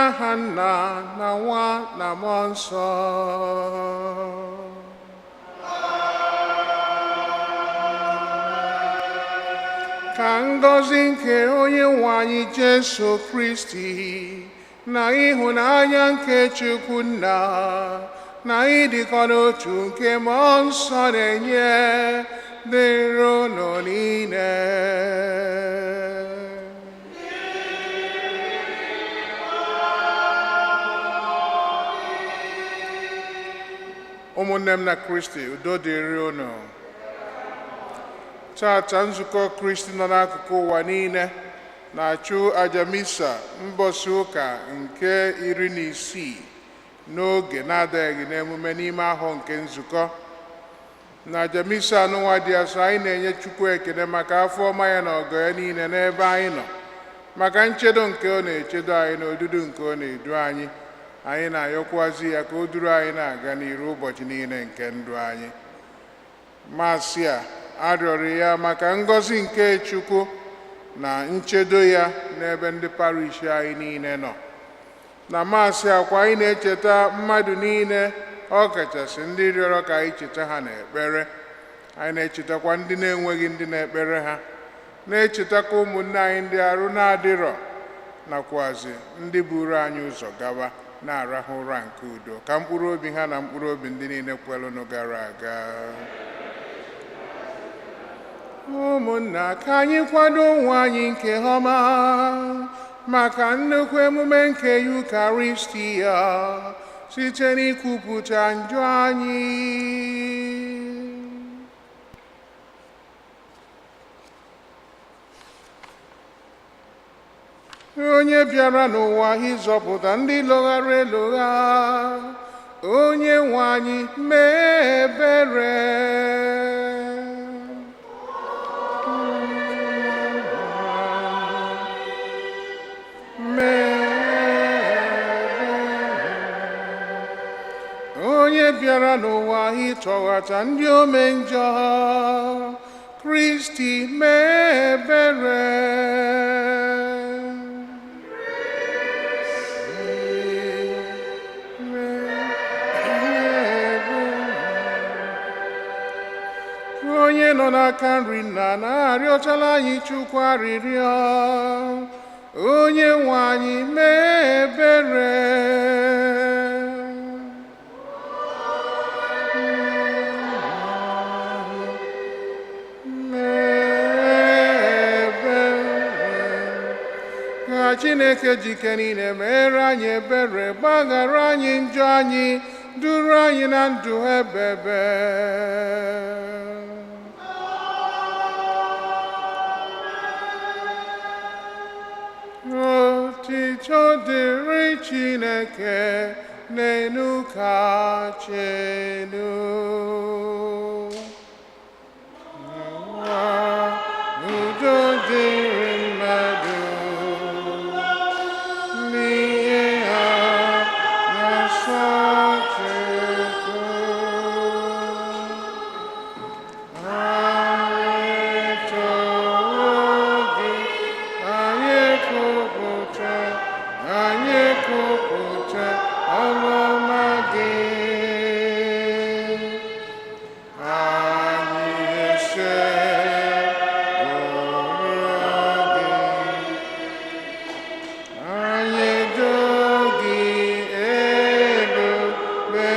n'aha Nna na Nwa na Mmụọ Nsọ. Ka ngọzi nke onye nwe anyị Jesu Kristi na ịhụnanya nke Chukwu Nna na ịdịkọ n'otu nke Mmụọ Nsọ na-enye dịrị unu niile. Ụmụnne m na Kristi, udo dịrị unu. Tata nzukọ Kristi nọ n'akụkụ ụwa niile na-achụ aja misa mbọsị ụka nke 16 n'oge na-adịghị n'emume n'ime ahụ nke nzukọ. Na aja misa anụnwa dị asọ, anyị na-enye Chukwu ekele maka afọ ọma ya na ọgọ ya niile n'ebe anyị nọ, maka nchedo nke ọ na-echedo anyị na odudu nke ọ na-edu anyị. Anyị na-ayọkwazi ya ka o duru anyị na-aga n'iru ụbọchị niile nke ndụ anyị. Masị a arịọrọ ya maka ngọzi nke Chukwu na nchedo ya n'ebe ndị parish anyị niile nọ. Na masị akwa anyị na-echeta mmadụ niile, ọ kachasị ndị rịọrọ ka anyị cheta ha n'ekpere. Anyị na-echetakwa ndị na-enweghị ndị na-ekpere ha, na-echetakwa ụmụnne anyị ndị arụ na-adịrọ, nakwazi ndị buru anyị ụzọ gawa na-arahụ ụra nke udo, ka mkpụrụ obi ha na mkpụrụ obi ndị niile kwelụnụ gara aga. Ụmụnna, ka anyị kwado onwe anyị nke ọma maka nnukwu emume nke Yukaristia site n'ikwupụta njọ anyị. Onye bịara n'ụwa ịzọpụta ndị lọghara elogha, onye nwe anyị mee ebere. Onye bịara n'ụwa ịtọghata ndị ome njọ, Kristi mee ebere. Onye nọ n'aka nri Nna na-arịọtala anyị Chukwu arịrịọ, onye nwe anyị mee ebere. Ka Chineke jike niile mere anyị ebere, gbaghara anyị njọ anyị, duru anyị na ndụ ebebe. Otito dịrị Chineke n'elu kacha elu. Udo dịrị mmadụ n'ihe ha na-asọ Chukwu. Anyị too gị, anyị kwupụta ọrụ ọma gị. Anyị esekpụrụ gị, anyị doo gị ebube,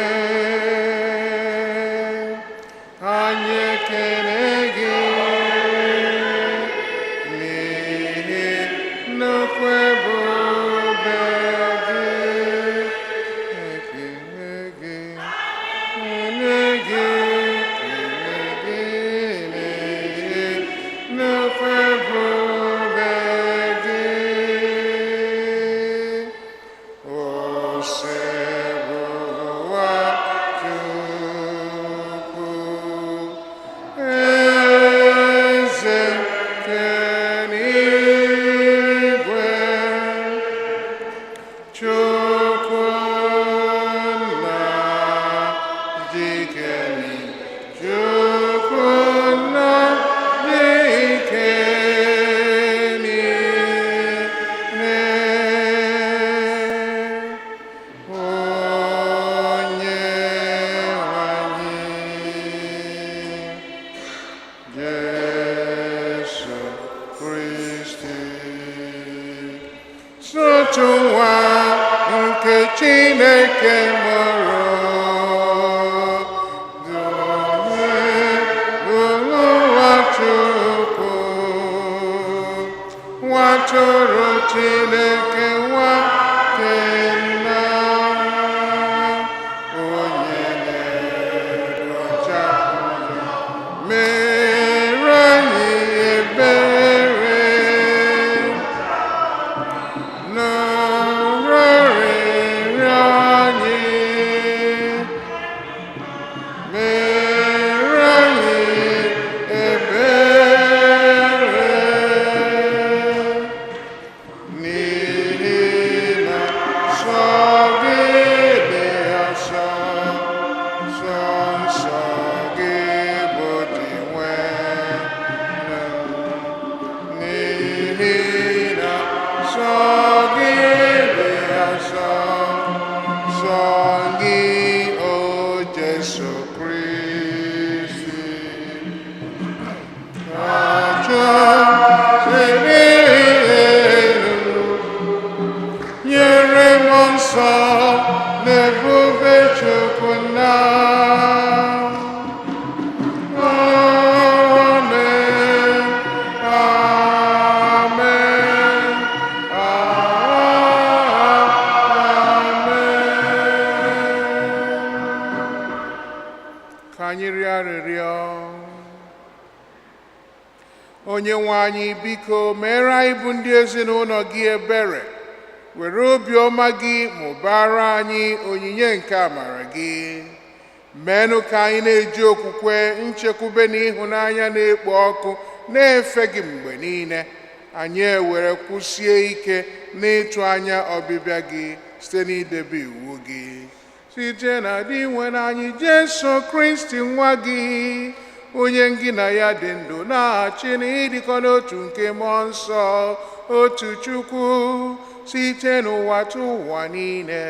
anyị ekele gị n'ihi nnukwu ebube gị. Ekele gị, ekele gị, ekele gị. Jesu Kristi, otu nwa nke Chineke mụrụ, Nwatụrụ Chineke nwa kenna, onye na-erochapụ mere anyị ebere, nọrọrịrị anyị, mere anyị ebere. Onyenwe anyị, biko mere anyị bụ ndị ezinụlọ gị ebere, were obiọma gị mụbara anyị onyinye nke amara gị. Meenụ ka anyị na-eji okwukwe, nchekwube na ịhụnanya na-ekpo ọkụ na-efe gị mgbe niile. Anyị ewere kwụsie ike n'ịtụ anya ọbịbịa gị site n'idebe iwu gị, site na dị nwere anyị Jesu Kristi nwa gị, onye gị na ya dị ndụ na-achị na ịdịkọ n'otu nke mmụọ nsọ, otu Chukwu, site n'ụwa tụ ụwa niile.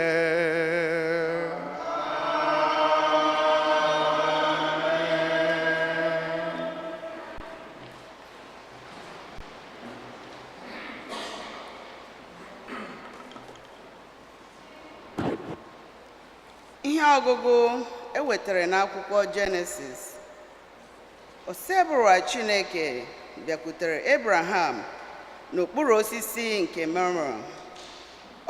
Ihe ọgụgụ ewetara n'akwụkwọ Jenesis. Osebụrụ Chineke bịakwutere Abraham n'okpuru osisi nke Mamre.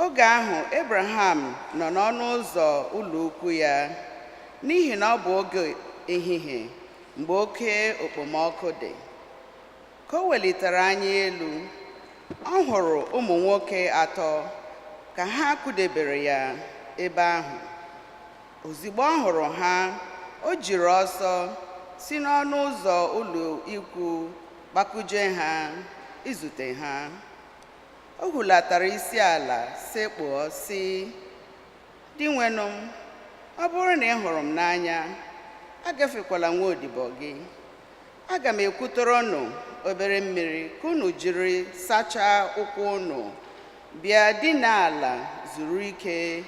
Oge ahụ Abraham nọ n'ọnụ ụzọ ụlọ ukwu ya, n'ihi na ọ bụ oge ehihie mgbe oke okpomọkụ dị. Ka o welitere anya elu, ọ hụrụ ụmụ nwoke atọ ka ha kụdebere ya ebe ahụ. Ozugbo ọ hụrụ ha, o jiri ọsọ si n'ọnụ ụzọ ụlọ ikwu gbakuje ha izute ha. O hulatara isi ala sekpuo sị, di nwenụ m, ọ bụrụ na ị hụrụ m n'anya, agafekwala nwaodibo gị. Aga m ekwutọrọ unu obere mmiri ka unu jiri sachaa ụkwụ unu, bịa dina ala zuru ike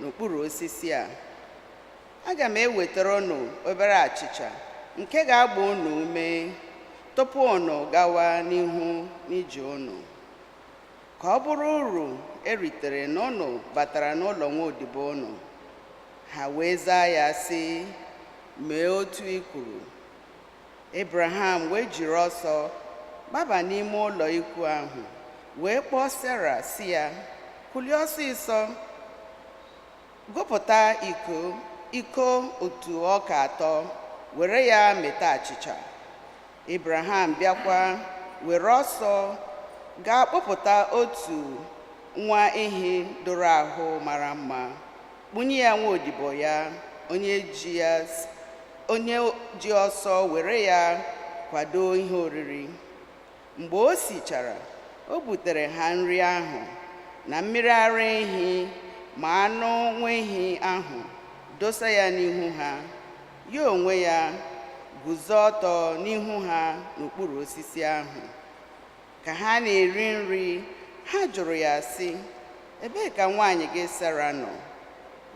n'okpuru osisi a. Aga m ewetara unu obere achịcha nke ga-agba unu ume tupu unu gawa n'ihu n'ije unu. Ka ọ bụrụ uru eritere na unu batara n'ụlọ nwaodibo unu. Ha wee zaa ya sị, mee otu i kwuru. Abraham wee jiri ọsọ gbaba n'ime ụlọ ikwu ahụ, wee kpọọ Sera sị ya, kulie ọsịsọ, gụpụta iko otu ọka atọ, were ya meta achịcha. Abraham bịakwa were ọsọ gaa kpọpụta otu nwa ehi doro ahụ mara mma, kpunye ya nwaodibo ya, onye ji ọsọ were ya kwado ihe oriri. Mgbe o sichara, o butere ha nri ahụ na mmiri ara ehi ma anụ nwa ehi ahụ, dosa ya n'ihu ha. Ya onwe ya guzo ọtọ n'ihu ha n'okpuru osisi ahụ. Ka ha na-eri nri, ha jụrụ ya sị, ebee ka nwaanyị gị Sara nọ?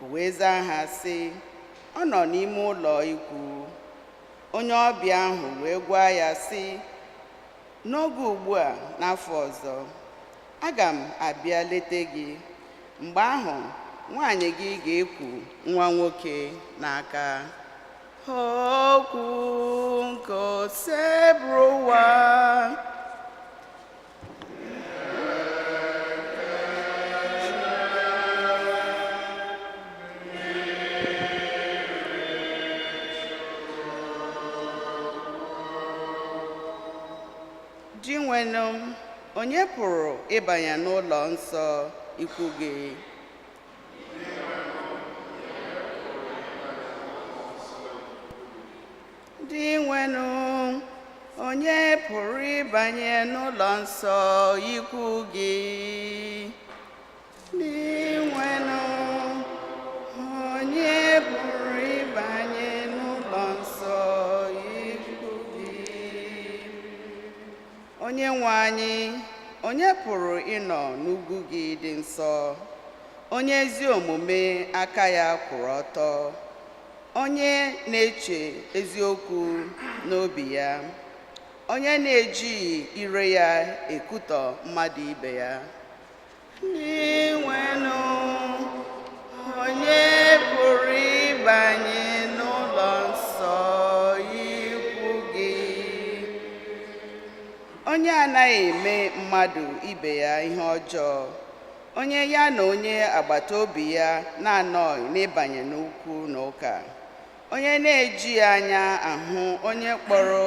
O wee zaa ha sị, ọ nọ n'ime ụlọ ikwu. onye ọbịa ahụ wee gwa ya sị, n'oge ugbu a n'afọ ọzọ aga m abịa leta gị, mgbe ahụ nwanyị gị ga-eku nwa nwoke n'aka. Okwu nke ose bụrụ ụwa. Di nwenụ, onye pụrụ ịbanye n'ụlọ nsọ ikwu gị? Di nwenụ, onye pụrụ ịbanye n'ụlọ nsọ ikwu gị? Di nwenụ, onye pụrụ ịbanye n'ụlọ nsọ ikwu gị? Onye nwe anyị, onye pụrụ ịnọ n'ugwu gị dị nsọ? Onye ezi omume aka ya kwụrụ ọtọ, onye na-eche eziokwu n'obi ya, onye na-ejighị ire ya ekutọ mmadụ ibe ya. Nwenụ, onye pụrụ ịbanye n'ụlọ nsọ ikwu gị? Onye anaghị eme mmadụ ibe ya ihe ọjọọ, onye ya na onye agbata obi ya na-anọghị n'ịbanye n'ukwu na ụka, onye na-ejighị anya ahụ onye kpọrọ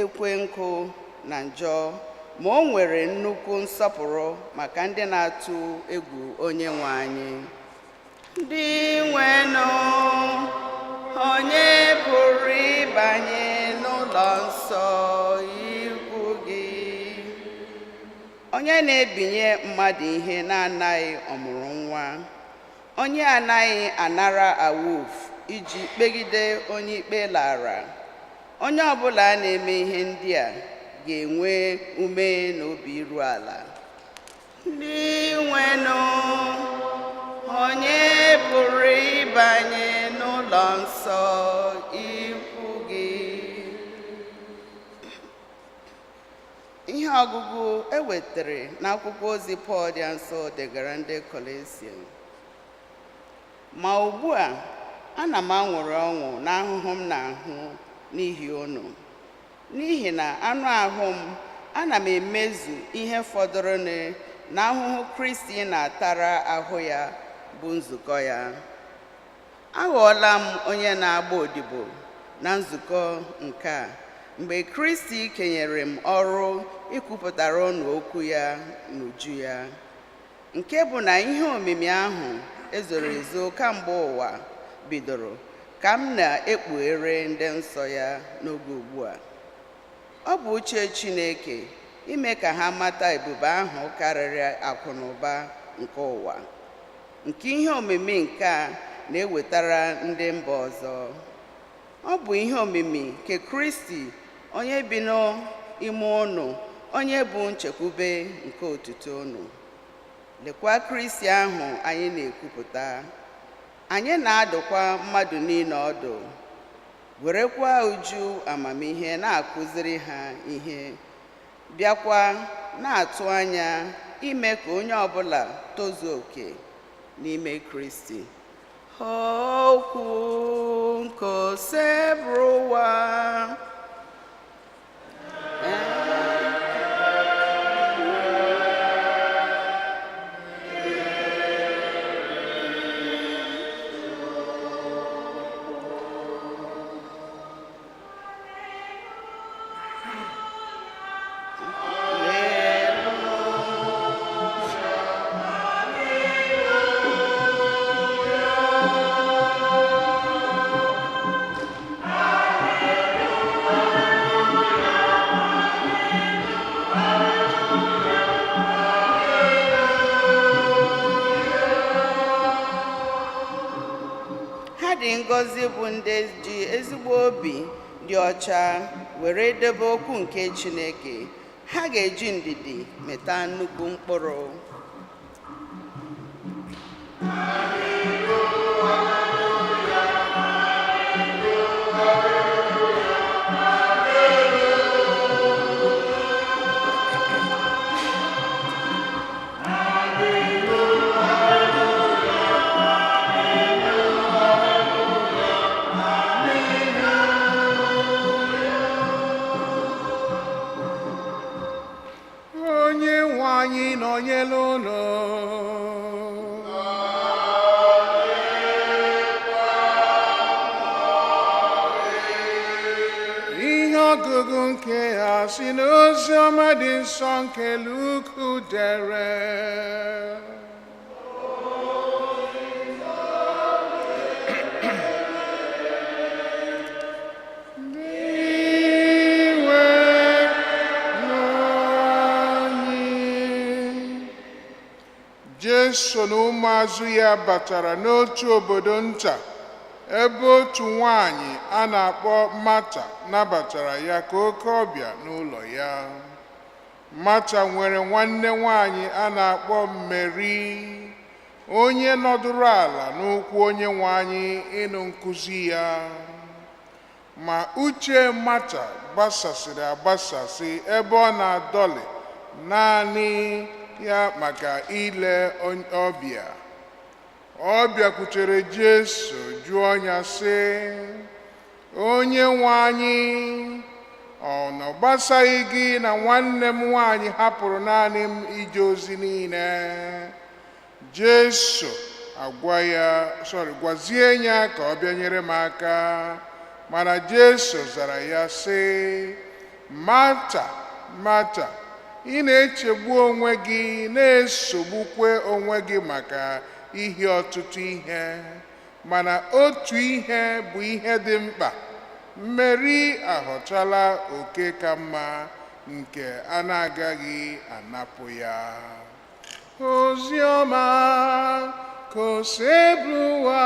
ekwe nkụ na njọ, ma o nwere nnukwu nsọpụrụ maka ndị na-atụ egwu onye nwe anyị. Di nwenụ, onye pụrụ ịbanye n'ụlọ nsọ ikwu gị? Onye na-ebinye mmadụ ihe na-anaghị ọmụrụ nwa, onye anaghị anara awuf iji kpegide onye ikpe lara. Onye ọbụla na-eme ihe ndị a ga-enwe ume na obi iru ala. Di nwenụ, onye pụrụ ịbanye n'ụlọ nsọ ikwu gị? Ihe ọgụgụ ewetara n'akwụkwọ ozi Pọl dị nsọ degara ndị Kọlọsian. Ma ugbu a ana m aṅụrị ọṅụ n'ahụhụ m na-ahụ n'ihi unu, n'ihi na anụ ahụ m ana m emezu ihe fọdụrụ na ahụhụ Kristi na-atara ahụ ya bụ nzukọ ya. Aghọọla m onye na-agba odibo na nzukọ nke a, mgbe Kristi kenyere m ọrụ ikwupụtara unu okwu ya n'uju ya, nke bụ na ihe omimi ahụ ezoro ezo kamgbe ụwa bidoro ka m na-ekpughere ndị nsọ ya n'oge ugbu a. Ọ bụ uche Chineke ime ka ha mata ebube ahụ karịrị akụ na ụba nke ụwa, nke ihe omimi nke a na-ewetara ndị mba ọzọ. Ọ bụ ihe omimi nke Kristi, onye bi n'ime unu, onye bụ nchekwube nke otuto unu. Lekwa Kristi ahụ anyị na-ekwupụta. Anyị na-adụkwa mmadụ niile ọdụ, werekwa uju amamihe na-akụziri ha ihe, bịakwa na-atụ anya ime ka onye ọbụla tozuo oke n'ime Kristi. Okwu nke ose bụrụ ụwa. Dị ngọzi bụ ndị ji ezigbo obi dị ọcha were debe okwu nke Chineke, ha ga-eji ndidi meta nnukwu mkpụrụ. Hallelujah, hallelujah, hallelujah. nọnyere unu. Ihe ọgụgụ nke ya si n'ozi ọma dị nsọ nke Luku dere. Jesu na ụmụazụ ya batara n'otu obodo nta ebe otu nwanyị a na-akpọ Mata nabatara ya ka oke ọbịa n'ụlọ ya. Mata nwere nwanne nwanyị a na-akpọ Meri, onye nọdụrụ ala n'ụkwụ onye nwe anyị ịnụ nkụzi ya. Ma uche Mata gbasasịrị agbasasị ebe ọ na-adọlị naanị ya maka ile ọbịa. Ọ bịakwutere Jesu jụọ ya sị, onye nwe anyị, ọ na gbasaghị gị na nwanne m nwanyị hapụrụ naanị m ije ozi niile? Jesu gwazie ya ka ọ bịa nyere m aka. Mana Jesu zara ya sị, Mata, Mata, ị na-echegbu onwe gị na-esogbukwe onwe gị maka ihe ọtụtụ ihe, mana otu ihe bụ ihe dị mkpa. Mmeri ahọtala oke ka mma nke a na-agaghị anapụ ya. Ozi ọma ka o si ebu ụwa.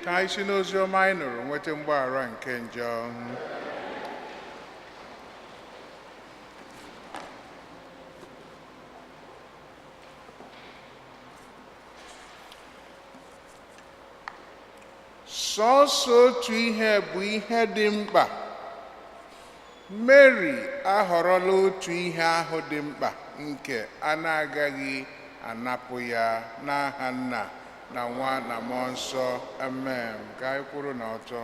Ka anyị si n'ozi ọma anyị nụrụ nweta mgbaghara nke njọ. Sọọsọ otu ihe bụ ihe dị mkpa. Mary ahọrọla otu ihe ahụ dị mkpa nke a na-agaghị anapụ ya n'aha Nna na Nwa na Mmụọ Nsọ. Amen. Ka anyị kwụrụ n'ọtọ.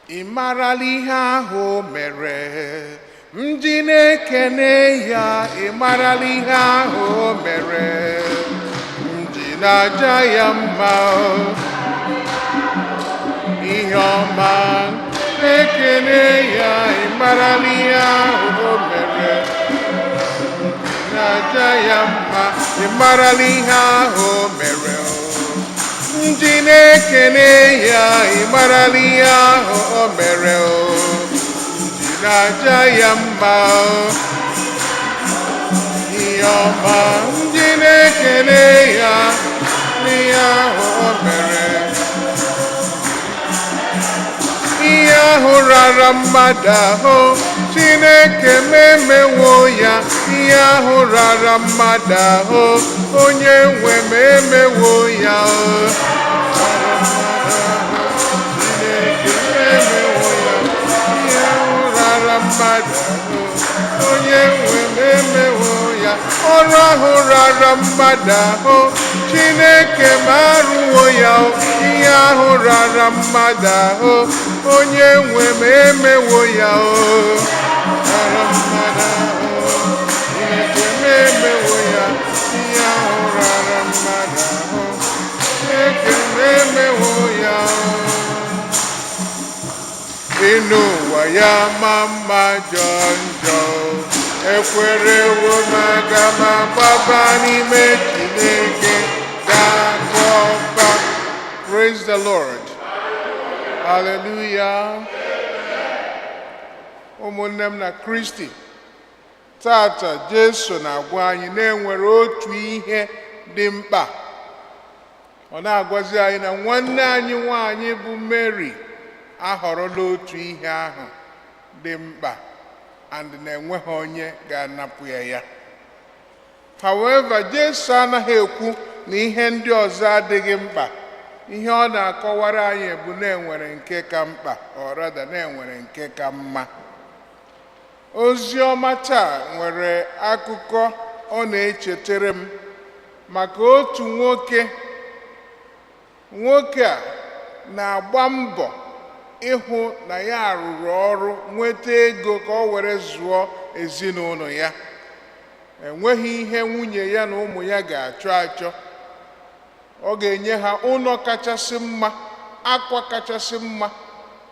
Ị marala ihe ahụ mere, ndị na-ekene ya. Ị marala ihe ahụ mere, ndị na-aja ya mma. Ihe ọma na-ekene ya. Ị marala ihe ahụ mere, na-aja ya mma. Ị marala ihe ahụ mere, ndị na-ekene ya. Ị marala ihe ahụ o mere, ndị na-aja ya mma. Ihe ọma, ndị na-ekene ya n'ihe ahụ o mere. Ihe ahụ rara mmadụ ahụ, Chineke memewo ya. Ihe ahụ rara mmadụ ahụ, onye nwe m emewo ya. Chineke memewo ya. Ihe ahụ rara mmadụ ahụ, onye nwe m emewo ya. Ọrụ ahụ rara mmadụ ahụ, Chineke marụwo ya. Ihe ahụ rara mmadụ ahụ, onye nwe m emewo ya. Rara mmadụ ahụ, Chineke m emewo ya. Ihe ahụ rara mmadụ ahụ, Chineke m emewo ya. Ịnụ ụwa ya ma mma jọọ njọ, ekwerewo m aga m agbaba n'ime Chineke ga-akọba. Praise the Lord. Hallelujah. Ụmụnne m na Kristi, tata Jesu na-agwa anyị na-enwere otu ihe dị mkpa. Ọ na-agwazi anyị na nwanne anyị nwanyị bụ Mary ahọrọla otu ihe ahụ dị mkpa and na-enweghị onye ga-anapụ ya. However, Jesu anaghị ekwu na ihe ndị ọzọ adịghị mkpa. Ihe ọ na-akọwara anyị bụ na-enwere nke ka mkpa, ọ rada na-enwere nke ka mma. Ozi ọma taa nwere akụkọ ọ na-echetara m maka otu nwoke a na-agba mbọ ịhụ na ya rụrụ ọrụ nweta ego ka ọ were zụọ ezinụlọ ya. Enweghị ihe nwunye ya na ụmụ ya ga-achọ. Ọ ga-enye ha ụlọ kachasị mma, akwa kachasị mma,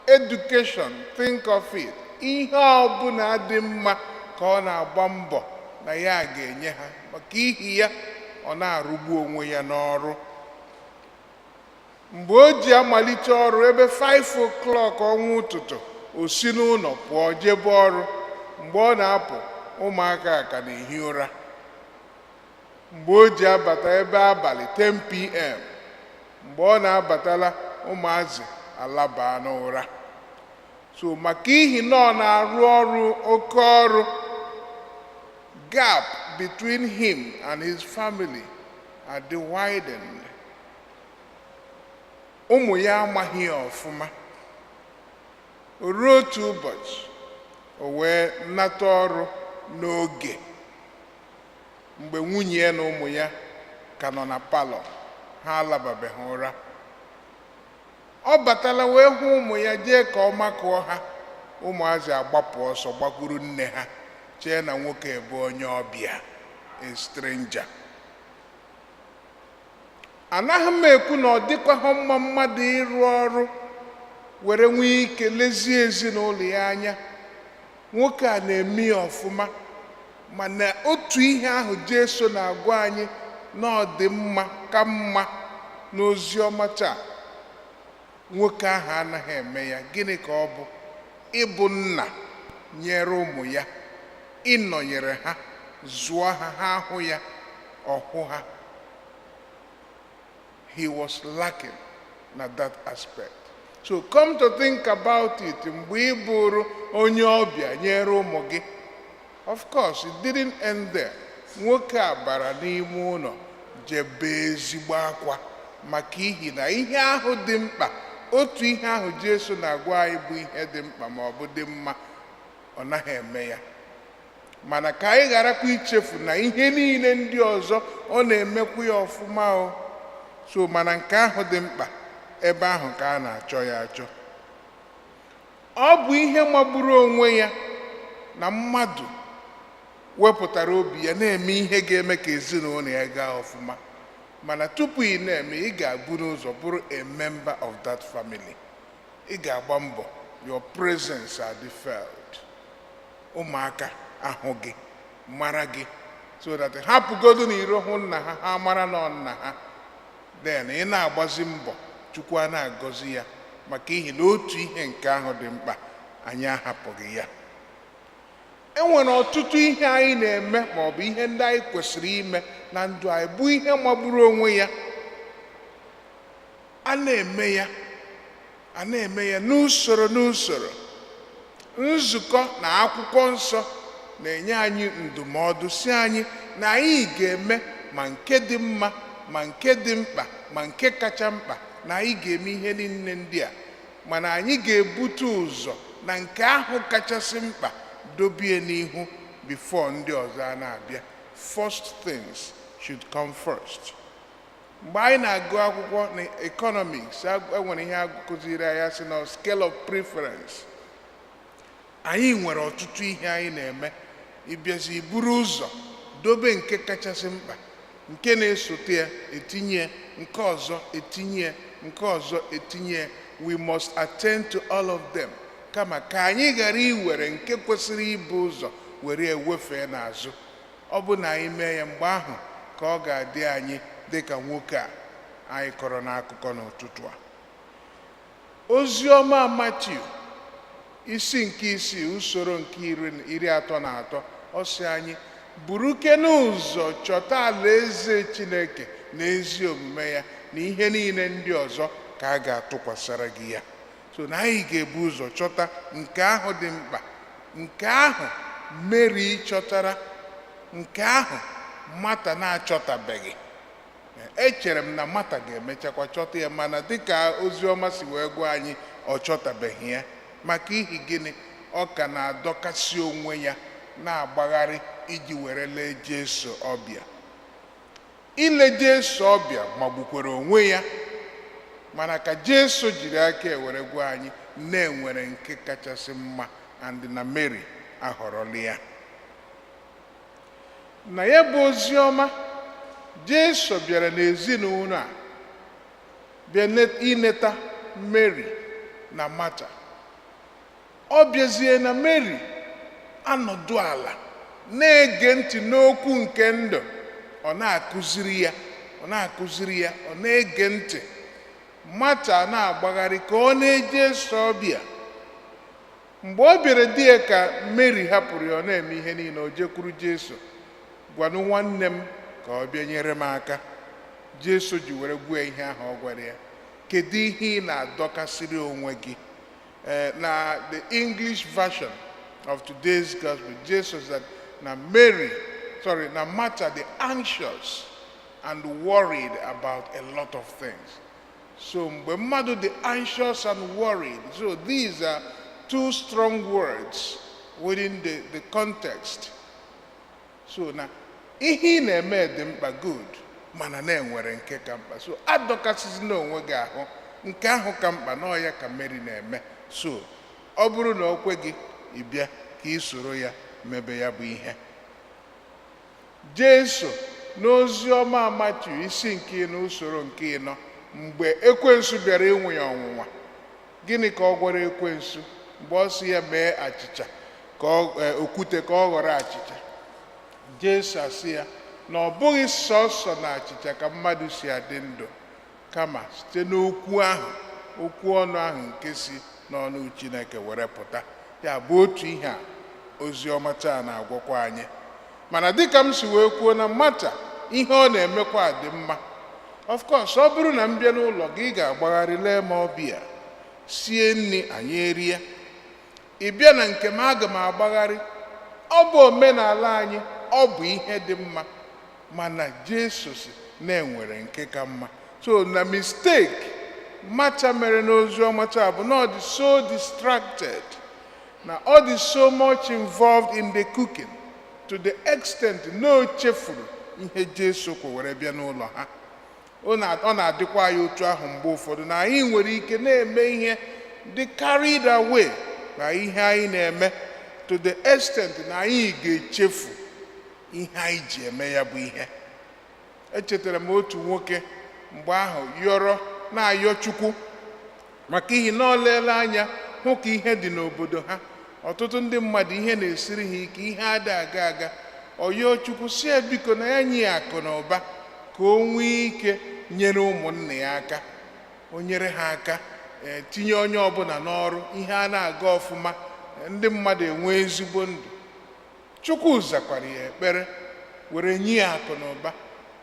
education, think of it. Ihe ọbụla dị mma ka ọ na-agba mbọ na ya ga-enye ha. Maka ihi ya, ọ na-arụgbu onwe ya n'ọrụ. Mgbe o ji amalite ọrụ ebe 5 o'clock ọnwa ụtụtụ, o si n'ụlọ pụọ jebe ọrụ. Mgbe ọ na-apụ, ụmụaka ka na-ehi ụra. Mgbe o ji abata ebe abalị 10 p.m., mgbe ọ na-abatala, ụmụazị alabaa n'ụra. So maka ihi na ọ na-arụ ọrụ oke ọrụ, gap between him and his family are widened. Ụmụ ya amaghị ya ọfụma. O ruo otu ụbọchị, o wee nata ọrụ n'oge, mgbe nwunye ya na ụmụ ya ka nọ na palọ, ha alababeghị ụra. Ọ batala wee hụ ụmụ ya, jee ka ọ makụọ ha. Ụmụazị agbapụ ọsọ gbakwuru nne ha, chee na nwoke bụ onye ọbịa, a stranger. Anaghị m ekwu na ọ dịkwa mma mmadụ ịrụ ọrụ were nwee ike lezie ezinụlọ ya anya. Nwoke a na-eme ya ọfụma, mana otu ihe ahụ Jesu na-agwa anyị na ọ dị mma ka mma n'ozi ọma taa. Nwoke ahụ anaghị eme ya. Gịnị ka ọ bụ? Ịbụ nna nyere ụmụ ya, ịnọnyere ha, zụọ ha, ha hụ ya, ọhụ ha. He was lacking na that aspect. So come to think about it, mgbe ị bụrụ onye ọbịa nyere ụmụ gị, of course it didn't end there. Nwoke a bara n'ime ụlọ jebe ezigbo akwa maka ihi na ihe ahụ dị mkpa, otu ihe ahụ Jesu na-agwa anyị bụ ihe dị mkpa ma ọ bụ dị mma, ọ naghị eme ya. Mana ka anyị gharakwa ichefu na ihe niile ndị ọzọ ọ na-emekwu ya ọfụma o. So mana nke ahụ dị mkpa, ebe ahụ ka a na-achọ ya achọ. Ọ bụ ihe magburu onwe ya na mmadụ wepụtara obi ya na-eme ihe ga-eme ka ezinụlọ ya gaa ọfụma. Mana tupu ị na-eme, ị ga-abụ n'ụzọ bụrụ a member of that family. Ị ga-agba mbọ, your presence are felt. Ụmụaka ahụ gị, mara gị, so that hapụgodu na iro hụ nna ha, ha mara na nna ha. Then ị na-agbazi mbọ, Chukwu a na-agọzi ya, maka ihi na otu ihe nke ahụ dị mkpa, anyị ahapụghị ya. Enwere ọtụtụ ihe anyị na-eme ma ọ bụ ihe ndị anyị kwesịrị ime na ndụ anyị bụ ihe magburu onwe ya. A na-eme ya n'usoro. Nzukọ na akwụkwọ nsọ na-enye anyị ndụmọdụ si anyị na anyị ga-eme ma nke dị mma, ma nke dị mkpa, ma nke kacha mkpa, na anyị ga-eme ihe niile ndị a. Mana anyị ga-ebute ụzọ na nke ahụ kachasị mkpa, dobie n'ihu before ndị ọzọ a na-abịa. First things should come first. Mgbe anyị na-agụ akwụkwọ na economics, enwere ihe akụziri anyị sị na scale of preference. Anyị nwere ọtụtụ ihe anyị na-eme, ịbịazi buru ụzọ dobe nke kachasị mkpa, nke na-esote ya etinye, nke ọzọ etinye, nke ọzọ etinye. We must attend to all of them, kama ka anyị ghara iwere nke kwesịrị ibu ụzọ were ewefee n'azụ. Ọ bụ na anyị mee ya, mgbe ahụ ka ọ ga-adị anyị dị ka nwoke a anyị kọrọ n'akụkọ n'ụtụtụ a. Ozi ọma Matiu isi nke 6 usoro nke 33, ọ sị anyị buruke n'ụzọ chọta alaeze Chineke na ezi omume ya, na ihe niile ndị ọzọ ka a ga-atụkwasara gị ya. So na anyị ga-ebu ụzọ chọta nke ahụ dị mkpa, nke ahụ Mary chọtara, nke ahụ Mata na-achọtabeghị. Echere m na Mata ga-emechakwa chọta ya, mana dịka ozi ọma si wee gwa anyị, ọ chọtabeghị ya. Maka ihi gịnị? Ọ ka na-adọkasị onwe ya, na-agbagharị iji were lee Jesu ọbịa. Ile Jesu ọbịa magbukwara onwe ya, mana ka Jesu jiri aka ewere gwa anyị na-enwere nke kachasị mma, and na Mary ahọrọla ya. Na ya bụ ozi ọma, Jesu bịara n'ezinụlọ a bịa ineta Mary na Martha. Ọ bịazie na Mary anọdụ ala na-ege ntị n'okwu nke ndụ. Ọ na-akụziri ya, ọ na-ege ntị. Martha na-agbagharị ka ọ na-eje Jesu ọbịa. Mgbe ọ bịara di ya ka Mary hapụrụ ya, ọ na-eme ihe niile, o jekwuru Jesu, gwanụ nwanne m ka ọ bịa nyere m aka. Jesu ji were gwa ihe ahụ ọ gwara ya. Kedu ihe ị na-adọkasịrị onwe gị? Na the English version of today's gospel, Jesus said na Martha the anxious and worried about a lot of things. So mgbe mmadụ dị anxious and worried, so these are two strong words within the context. So na ihe ị na-eme dị mkpa, good, mana na-enwere nke ka mkpa. So adọkasịzi n'onwe gị ahụ, nke ahụ ka mkpa, na ọ ya ka Mary na-eme. So ọ bụrụ na o kwe gị, ị bịa ka ị soro ya mebe ya bụ ihe. Jesu n'ozi ọma Matiu isi nke ịnọ, usoro nke ịnọ, mgbe ekwensu bịara ịnwụ ya ọnwụnwa, gịnị ka ọ gwara ekwensu mgbe ọ sị ya mee achịcha ka okwute ka ọ ghọrọ achịcha? Jesu asị ya na ọ bụghị sọsọ na achịcha ka mmadụ si adị ndụ, kama site n'okwu ahụ, okwu ọnụ ahụ nke si n'ọnụ Chineke were pụta. Ya bụ otu ihe a ozi ọma taa na-agwakwa anyị. Mana dịka m si wee kwuo na Martha, ihe ọ na-emekwa dị mma. Of course, ọ bụrụ na m bịa n'ụlọ gị, ị ga-agbagharị lee m ọbịa, sie nri anyị erie. Ị bịa na nke m, aga m agbagharị. Ọ bụ omenala anyị, ọ bụ ihe dị mma, mana Jesu si na-enwere nke ka mma. So na mistake Martha mere n'ozi ọma taa bụ na ọ dị so distracted, na ọ dị so much involved in the cooking to the extent na o chefuru ihe Jesu kwere bịa n'ụlọ ha. Ọ na-adịkwa ya otu ahụ mgbe ụfọdụ, na anyị nwere ike na-eme ihe dị carried away na ihe anyị na-eme, to the extent na anyị ga-echefu ihe anyị ji eme ya bụ ihe. Echetara m otu nwoke mgbe ahụ na-ayọ Chukwu maka ihe na ọ leela anya hụ ka ihe dị n'obodo ha. Ọtụtụ ndị mmadụ ihe na-esiri ha ike, ihe ada aga aga. Ọ yọọ Chukwu sị ya biko na ya nye akụ na ụba ka o nwee ike nyere ụmụnne ya aka, o nyere ha aka, tinye onye ọbụla n'ọrụ, ihe a na-aga ọfụma, ndị mmadụ enwe ezigbo ndụ. Chukwu zakwara ya ekpere, were nye ya akụ na ụba.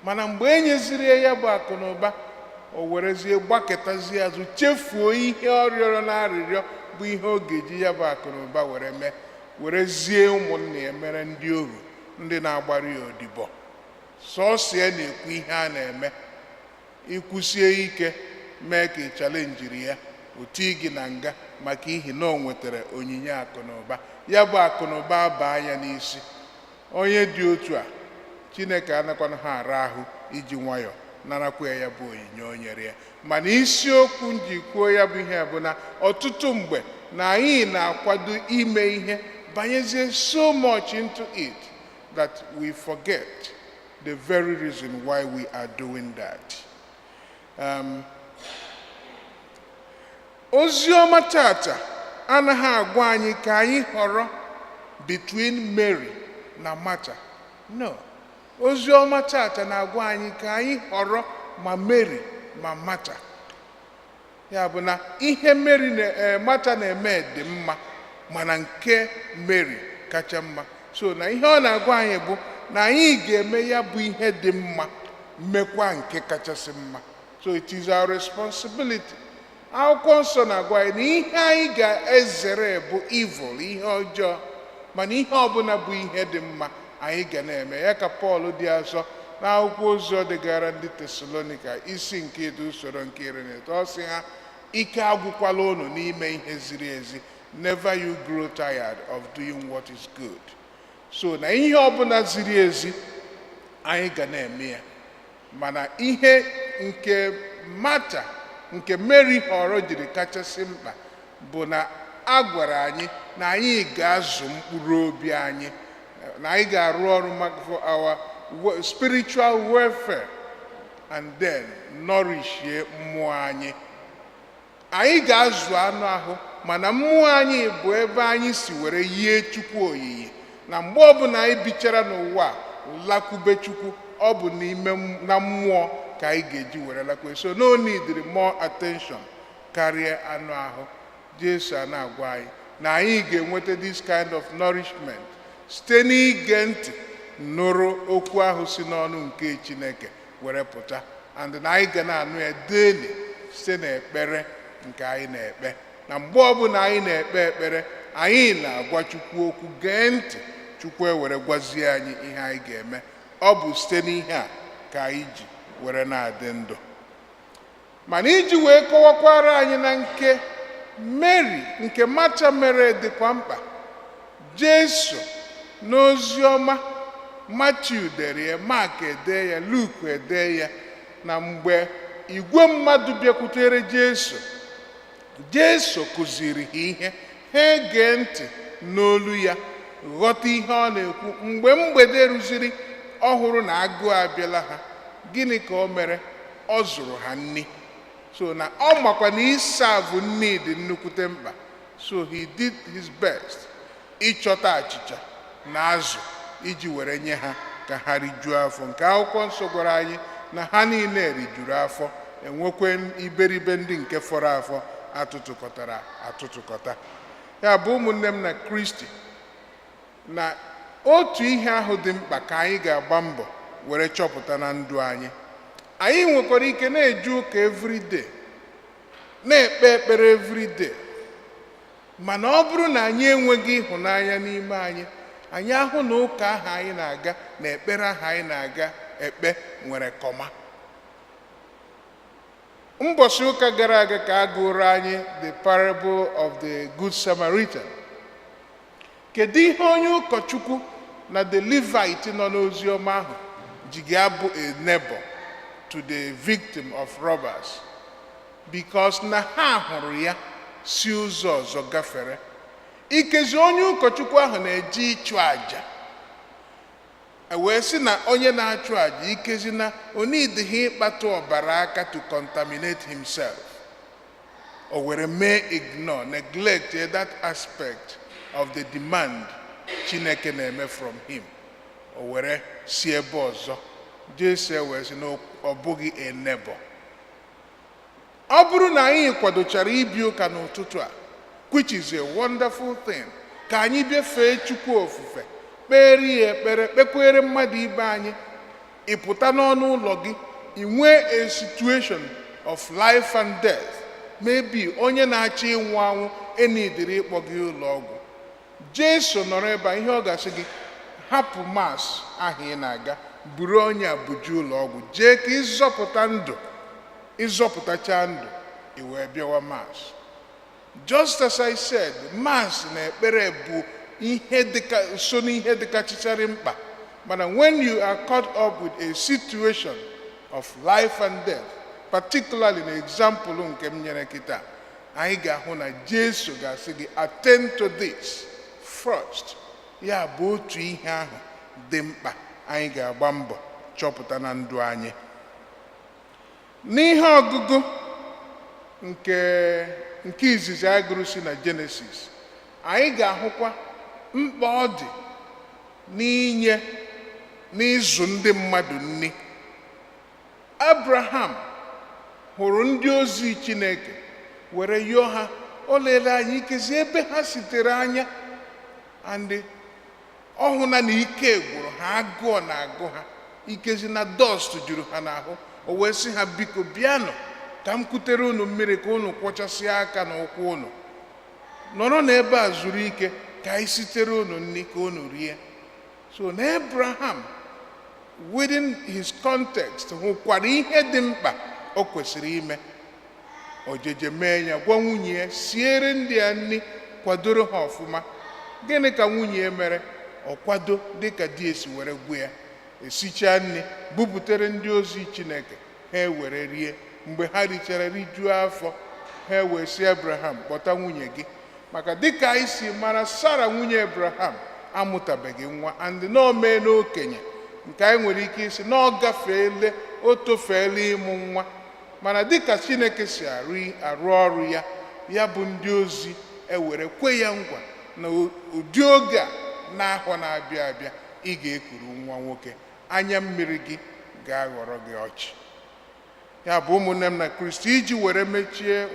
Mana mgbe e nyeziri ya bụ akụ na ụba, o werezie gbaketazie azụ, chefuo ihe ọ rịọrọ na arịrịọ bụ ihe ọ ga-eji ya bụ akụ na ụba were mee, werezie ụmụnne ya mere ndị ohu, ndị na-agbara ya odibo. Sọọsọ ya na-ekwu ihe a na-eme, ikwusie ike mee ka ị chalenjiri ya, otu gị na nga maka ihi na o nwetara onyinye akụ na ụba. Ya bụ akụ na ụba abaa ya n'isi. Onye dị otu a, Chineke anakwana ha ara ahụ iji nwayọọ narakwa ya bụ onyinye o nyere ya. Mana isiokwu m ji kwuo ya bụ ihe bụ na ọtụtụ mgbe na anyị na-akwado ime ihe, banyezie so much into it that we forget the very reason why we are doing that. Ozi ọma tata anaghị agwa anyị ka anyị họrọ between Mary na Martha. No. Ozi ọma tata na-agwa anyị ka anyị họrọ ma Mary ma Martha. Ya bụ na ihe Martha na-eme dị mma, mana nke Mary kacha mma. So na ihe ọ na-agwa anyị bụ na anyị ga-eme ya bụ ihe dị mma, mekwa nke kachasị mma. So it is our responsibility. Akwụkwọ nsọ na-agwa anyị na ihe anyị ga-ezere bụ evil, ihe ọjọọ, mana ihe ọbụla bụ ihe dị mma anyị ga na-eme ya. Ka Pọl dị asọ n'akwụkwọ ozi ọ degara ndị Tesalonika isi nke ịdị usoro nke 13, ọ sị ha, ike agwụkwala unu n'ime ihe ziri ezi. Never you grow tired of doing what is good. so na ihe ọbụla ziri ezi anyị ga na-eme ya. Mana ihe nke Mata nke Mary họrọ jiri kachasị mkpa bụ na a gwara anyị na anyị ga-azụ mkpụrụ obi anyị, na anyị ga-arụ ọrụ for our spiritual welfare and then nourish mmụọ anyị. Anyị ga-azụ anụ ahụ, mana mmụọ anyị bụ ebe anyị si were yie Chukwu oyiyi, na mgbe ọbụla anyị bichara n'ụwa lakwube Chukwu, ọ bụ n'ime na mmụọ ka anyị ga-eji were lakwe. So no need more attention karịa anụ ahụ. Jesu a na-agwa anyị na anyị ga-enweta this kind of nourishment site n'ige ntị nụrụ okwu ahụ si n'ọnụ nke Chineke were pụta, and na anyị ga na-anụ ya daily site n'ekpere nke anyị na-ekpe. Na mgbe ọbụla anyị na-ekpe ekpere, anyị na-agwa Chukwu okwu, gee ntị, Chukwu ewere gwazie anyị ihe anyị ga-eme. Ọ bụ site n'ihe a ka anyị ji were na-adị ndụ. Mana iji wee kọwakwara anyị na nke Mary nke Mata mere dịkwa mkpa, Jesu n'ozi ọma Matiu dere ya, Mark ede ya, Luke ede ya, na mgbe igwe mmadụ bịakwutere Jesu kụziri ha ihe, ha gee ntị n'olu ya, ghọta ihe ọ na-ekwu. Mgbe mgbede rụziri, ọ hụrụ na agụụ abịala ha. Gịnị ka o mere? Ọ zụrụ ha nri. So na ọ makwa na ịsavụ nri dị nnukwute mkpa. So he did his best ịchọta achịcha na azụ iji were nye ha ka ha rijuo afọ. Nke akwụkwọ nsọ gwara anyị na ha niile rijuru afọ, enwekwe iberibe ndị nke fọrọ afọ atụtụkọtara atụtụkọta. Ya bụ ụmụnne m na Kristi, na otu ihe ahụ dị mkpa ka anyị ga-agba mbọ were chọpụta na ndụ anyị. Anyị nwekwara ike na-eje ụka everyday, na-ekpe ekpere everyday, mana ọ bụrụ na anyị enweghị ịhụnanya n'ime anyị, anyị ahụ na ụka ahụ anyị na-aga na ekpere ahụ anyị na-aga ekpe nwere kọma. Ụbọchị ụka gara aga ka a gụrụ anyị the parable of the Good Samaritan. Kedu ihe onye ụkọchukwu na the Levite nọ n'ozi ọma ahụ ji ga-abụ a neighbor to the victim of robbers? Because na ha hụrụ ya si ụzọ ọzọ gafere. Ikezi onye ụkọchukwu ahụ na-eje ịchụ àjà, wee sị na onye na-achụ àjà ikezi na o nidịghị ịkpatụ ọbara aka to contaminate himself. O were mee ignore, neglect that aspect of the demand Chineke na-eme from him. O were si ebe ọzọ. Jesu wee sị na ọ bụghị a neighbor. Ọ bụrụ na anyị kwadochara ibi ụka n'ụtụtụ a, which is a wonderful thing, ka anyị bịa fee Chukwu ofufe, kpere ya ekpere, kpekwere mmadụ ibe anyị, ịpụta n'ọnụ ụlọ gị, ị nwee a situation of life and death, maybe onye na-achọ ịnwụ anwụ enidiri ịkpọ gị ụlọ ọgwụ. Jesu nọrọ ebe a, ihe ọ ga-asị gị, hapụ mass ahụ ị na-aga, buru onye a buju ụlọ ọgwụ, jee ka ịzọpụta ndụ, ịzọpụtacha ndụ, ị wee bịawa mass. Just as I said, mass na ekpere bụ ihe dịka so n'ihe dịkachichara mkpa. But when you are caught up with a situation of life and death, particularly the example nke m nyere kịta, anyị ga-ahụ na Jesu ga-asị gị, attend to this first. Ya bụ otu ihe ahụ dị mkpa anyị ga-agba mbọ chọpụta na ndụ anyị. N'ihe ọgụgụ nke izizi agụrụ si na Genesis, anyị ga-ahụkwa mkpa ọ dị n'ịzụ ndị mmadụ nri. Abraham hụrụ ndị ozi Chineke were yọọ ha, o lere anyị ikezi ebe ha sitere anya, and ọ hụ na ike gwụrụ ha, agụọ na-agụ ha, ikezi na dust juru ha n'ahụ. O wee sị ha, biko bịanụ ka m kutere unu mmiri ka unu kwọchasịa aka na ụkwụ unu, nọrọ n'ebe a zuru ike ka anyị sitere unu nri ka unu rie. So na Abraham, within his context, hụkwara ihe dị mkpa o kwesịrị ime. O jeje mee ya, gwa nwunye ya siere ndị a nri, kwadoro ha ọfụma. Gịnị ka nwunye mere? ọ kwado dịka di esi were gwu ya, esichaa nri bubutere ndị ozi Chineke, ha ewere rie. Mgbe ha richara rijuo afọ, ha wee sị Abraham, kpọta nwunye gị, maka dịka anyị si mara Sara nwunye Abraham amụtabeghị nwa, and na o mee n'okenye, nke anyị nwere ike isi na ọ gafeele, o tofeela ịmụ nwa. Mana dịka Chineke si arụ ọrụ ya, ya bụ ndị ozi ewere kwe ya ngwa na ụdị oge a n'ahọ na-abịa abịa ị ga-ekuru nwa nwoke, anya mmiri gị ga-aghọrọ gị ọchị. Ya bụ ụmụnne m na Kristi, iji were mechie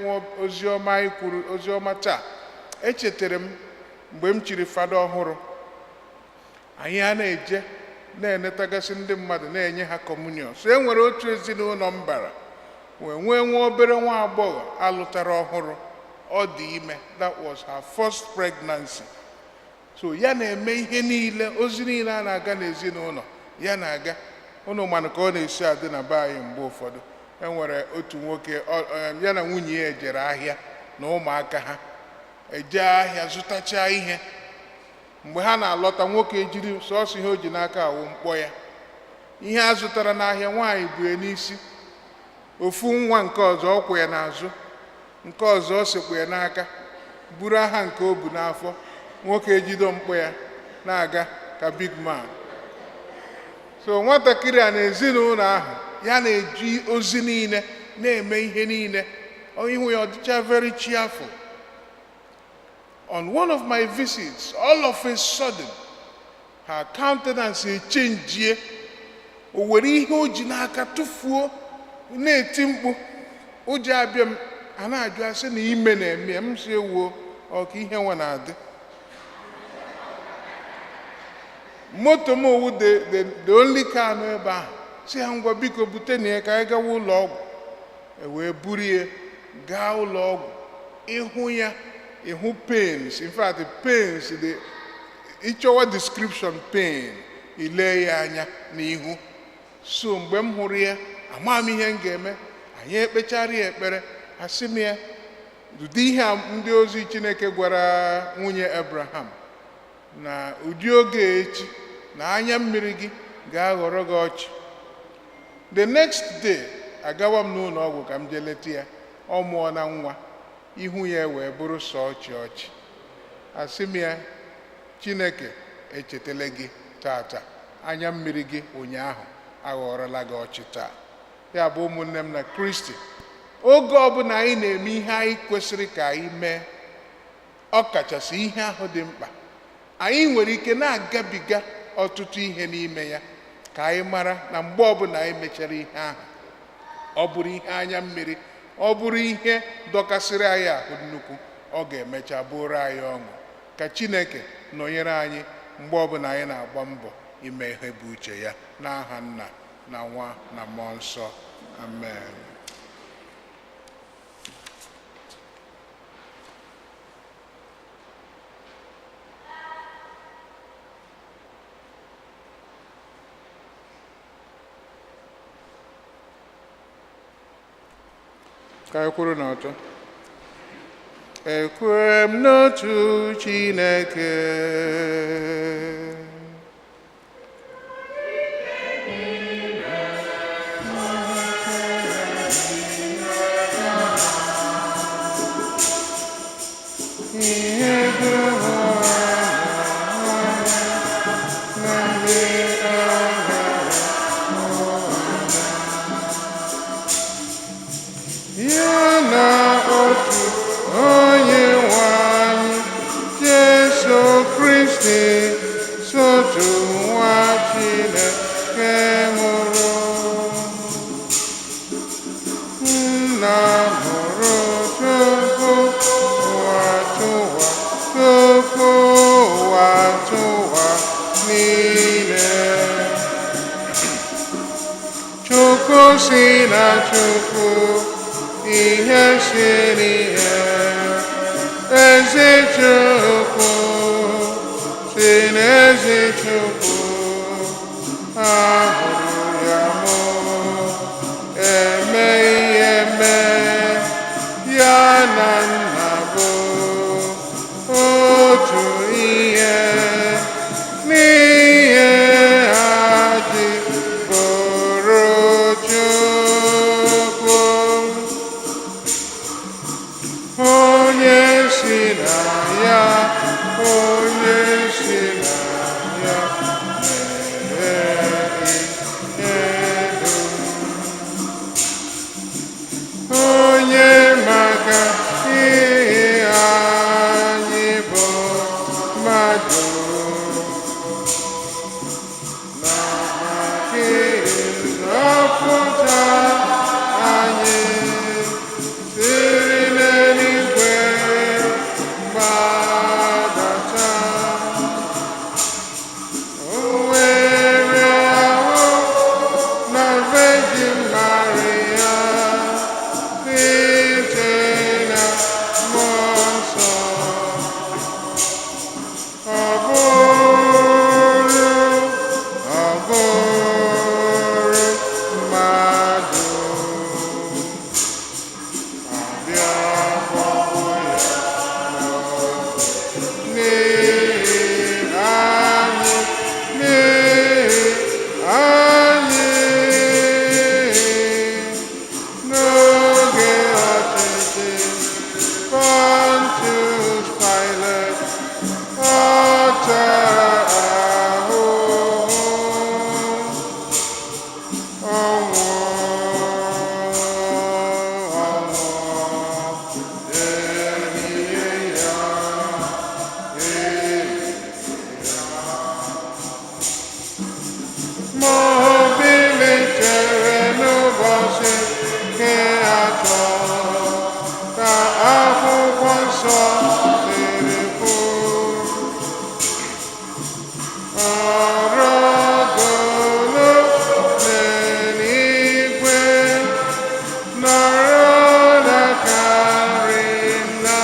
oziọma anyị kwuru, oziọma taa, echetara m mgbe m chiri fada ọhụrụ, anyị a na-eje na-enetagasị ndị mmadụ, na-enye ha kọmunion. So e nwere otu ezinụlọ m bara wee nwee nwa obere nwa agbọghọ alụtara ọhụrụ, ọ dị ime. That was her first pregnancy. So ya na-eme ihe niile, ozi niile a na-aga n'ezinụlọ ya na-aga. Unu manụ ka ọ na-esi adị na be anyị mgbe ụfọdụ. E nwere otu nwoke ya na nwunye ya ejere ahịa na ụmụaka ha eje ahịa zụtacha ihe. Mgbe ha na-alọta, nwoke ejiri sọọsọ ihe o ji n'aka awụ mkpọ ya. Ihe a zụtara n'ahịa, nwaanyị bụ ya n'isi, ofu nwa nke ọzọ ọkwụ ya n'azụ, nke ọzọ ọ sekwa ya n'aka, buru aha nke o bu n'afọ. Nwoke ejido mkpọ ya na-aga ka big man. So nwatakịrị a na ezinụlọ ahụ, ya na-eji ozi niile na-eme ihe niile, ihu ya ọ dịcha very cheerful. On one of my visits, all of a sudden, her countenance echenjie. O were ihe o ji n'aka tụfuo, na-eti mkpu. Ụjọ abịa m, a na-ajụ asị na ime na-eme m, si ewuo ọka ihe nwe na-adị. Moto m owu the only car nọ ebe ahụ, si ha ngwa biko bute na ya ka anyị gawa ụlọ ọgwụ. E wee buru ya gaa ụlọ ọgwụ. Ịhụ ya, ịhụ pains. In fact, pains, ịchọwa description pain, ile ya anya n'ihu. So mgbe m hụrụ ya, ama m ihe m ga-eme. Anyị ekpechara ya ekpere, asị m ya, ụdị ihe a ndị ozi Chineke gwara nwunye Abraham, na ụdị oge echi na anya mmiri gị ga-aghọrọ gị ọchị. The next day, agawa m n'ụlọ ọgwụ ka m jee leta ya. Ọ mụọ na nwa, ihu ya wee bụrụ sọ ọchị ọchị. Asị m ya, Chineke echetele gị tata, anya mmiri gị ụnyaahụ aghọrọla gị ọchị taa. Ya bụ ụmụnne m na Kristi, oge ọbụla anyị na-eme ihe anyị kwesịrị ka anyị mee, ọ kachasị ihe ahụ dị mkpa, anyị nwere ike na-agabiga ọtụtụ ihe n'ime ya, ka anyị mara na mgbe ọbụla anyị mechara ihe ahụ, ọ bụrụ ihe anya mmiri, ọ bụrụ ihe dọkasịrị anyị ahụ nnukwu, ọ ga-emecha bụrụ anyị ọṅụ. Ka Chineke nọnyere anyị mgbe ọbụla anyị na-agba mbọ ime ihe bụ uche ya, n'aha Nna na Nwa na Mmụọ Nsọ. Amen. Ka anyị kwuru n'ọtọ. Ekwere m n'otu Chineke, si na Chukwu, ihe siri ihe, ezi Chukwu, si n'ezi Chukwu, ahụrụ ya mụ, eme ihe mee, ya na Nna bụ otu ihe. mmadụ na maka nzọpụta anyị siri n'eluigwe gbadata. O were ahụ na Virgin Maria site na mmụọ nsọ. Ọ bụrụ mmadụ ọbịa gbapụ ya n'ihi anyị n'oge ọchịchị Pontius Pilate. Ọ tara ahụhụ, ọ nwụọ elie ya, ma o bilitere n'ụbọchị nke atọ ka akwụkwọ nsọ siri kwuo. Ọrọgolo n'eluigwe nọrọ n'aka nri Nna,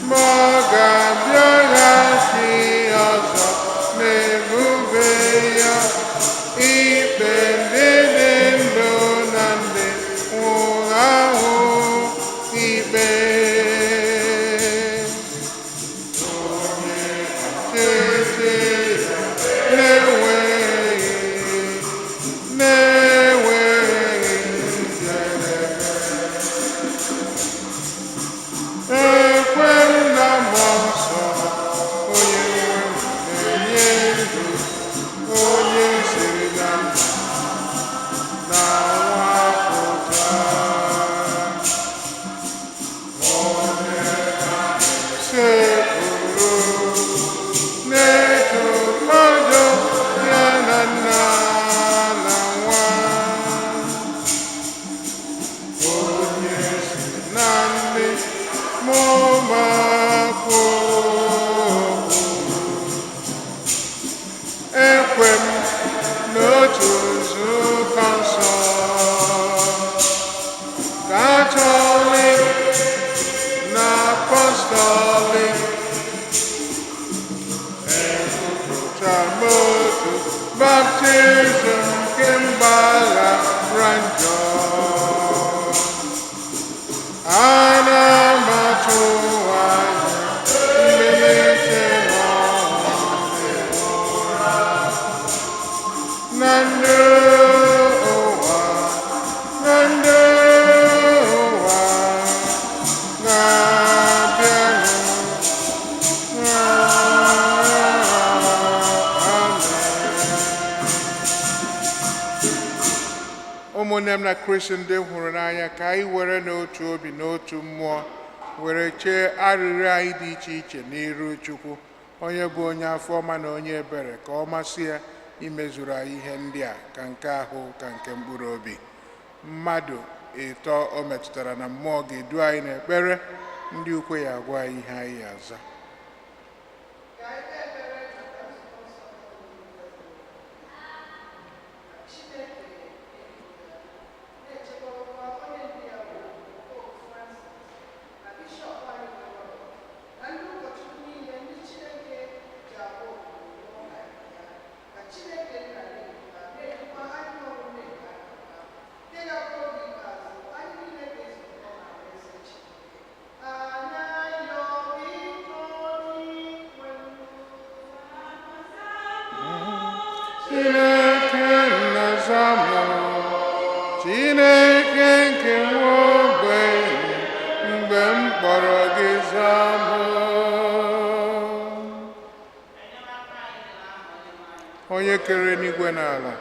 ma ọ ga-abịaghachi ọzọ n'ebube ya ikpe ndị dị ndụ na ndị nwụrụ anwụ ikpe. Ekwe na mmụọ nsọ onye nwe m na-enye ndụ, onye siri na nna na nwa pụta. Sekpuru na-eto mmadụ ya na nna na nwa, onye si na ndị mụmakwu. Ekwe m n'otu nzukọ nsọ Katọlik na Apọstọlik, ekwupụta m otu baptizim nke mgbaghara njọ. Ana m atụ anya mmelite n'ọnwụ na ndụ ụwa ga-abịanụ. Ụmụnne m na Kristi ndị hụrụ n'anya, ka anyị were n'otu obi n'otu mmụọ were chee arịrịọ anyị dị iche iche n'iru Chukwu, onye bụ onye afọ ọma na onye ebere, ka ọ masị ya imezuru anyị ihe ndị a, ka nke ahụ ka nke mkpụrụ obi. Mmadụ ịtọ o metụtara na mmụọ ga-edu anyị n'ekpere, ndị ukwe ya agwa anyị ihe anyị aza. Chineke nke nwa ogbenye, mgbe m kpọrọ gị zaa m. Onye kere n'igwe n'ala,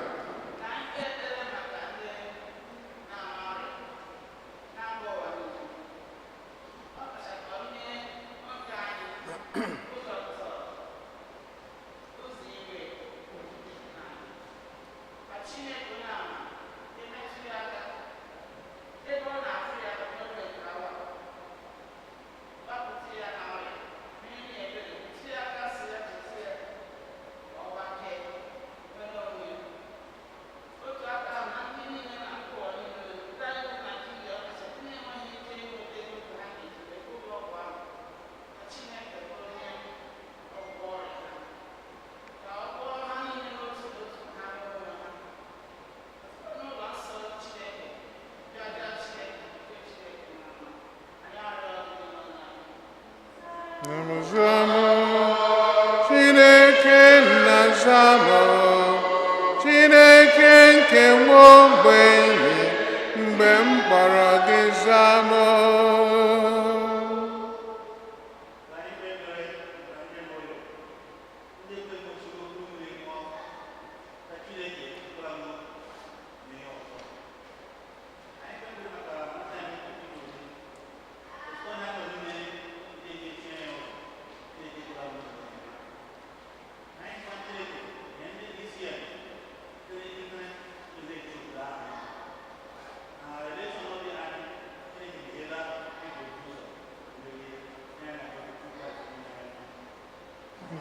Chineke nna zama, Chineke nke nwa ogbenye, mgbe m kpọrọ gị zama.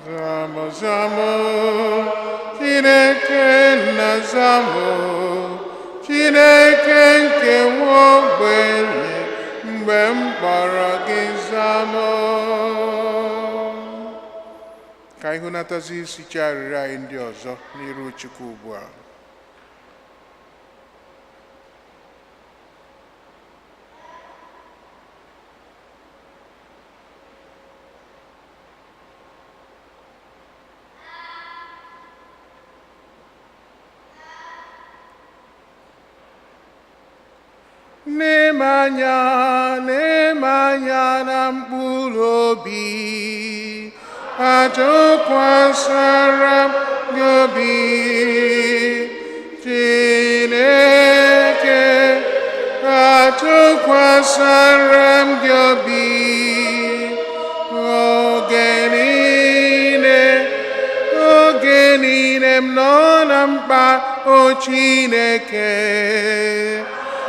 Zamo, zamo, Chineke nna zamo, Chineke nke nwa ogbenye, mgbe m kpọrọ gị zamo. Ka anyị hụnatazi isicha arịrịọ anyị ndị ọzọ n'iru Chukwu ugbu a. N'ime anya na mkpụrụ obi, atụkwasịra m gị obi, Chineke, atụkwasịra m gị obi, oge niile m nọ na mkpa, o Chineke,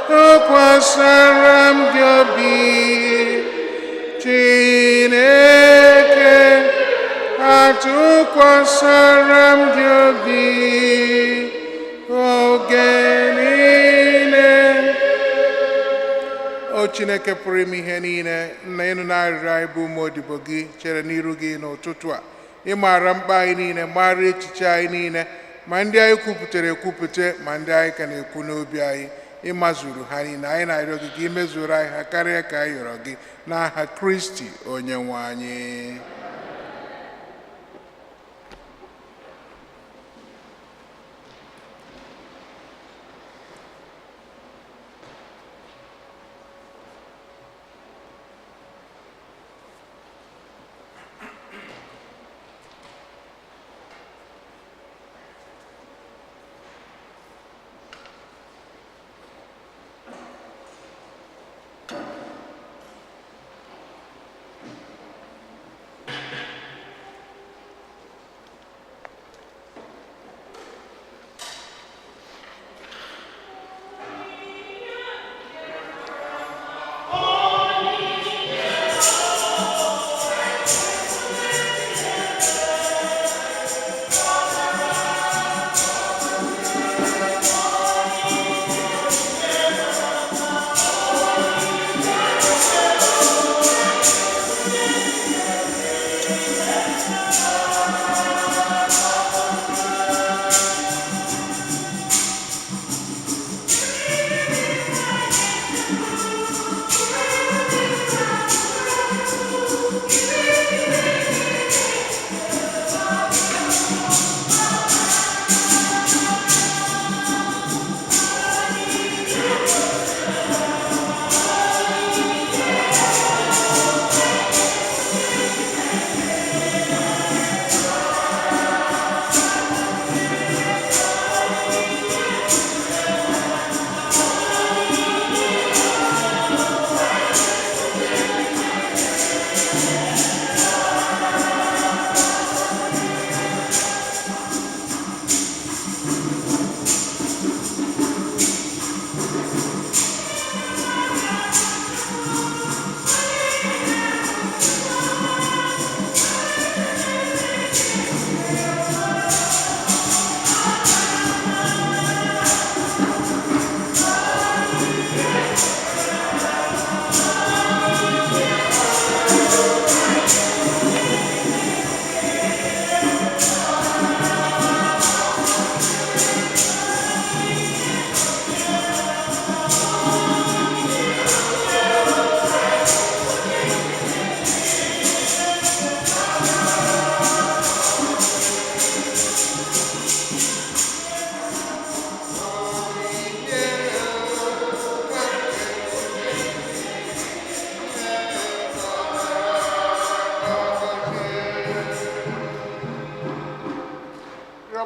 tụkwasịra m gị obi, Chineke, atụkwasịra m gị obi, oge niile. O Chineke pụrụ ime ihe niile, nna ịnụ na arịrịọ anyị bụ ụmụ odibo gị chere n'iru gị n'ụtụtụ a, ịmara mkpa anyị niile, mara echiche anyị niile, ma ndị anyị kwupụtara ekwupụta, ma ndị anyị ka na-ekwu n'obi anyị. Ịmazuru ha niile, anyị na-arịọ gị ka imezuru anyị ha karịa ka anyị rịọrọ gị n'aha Kristi onye nwe anyị.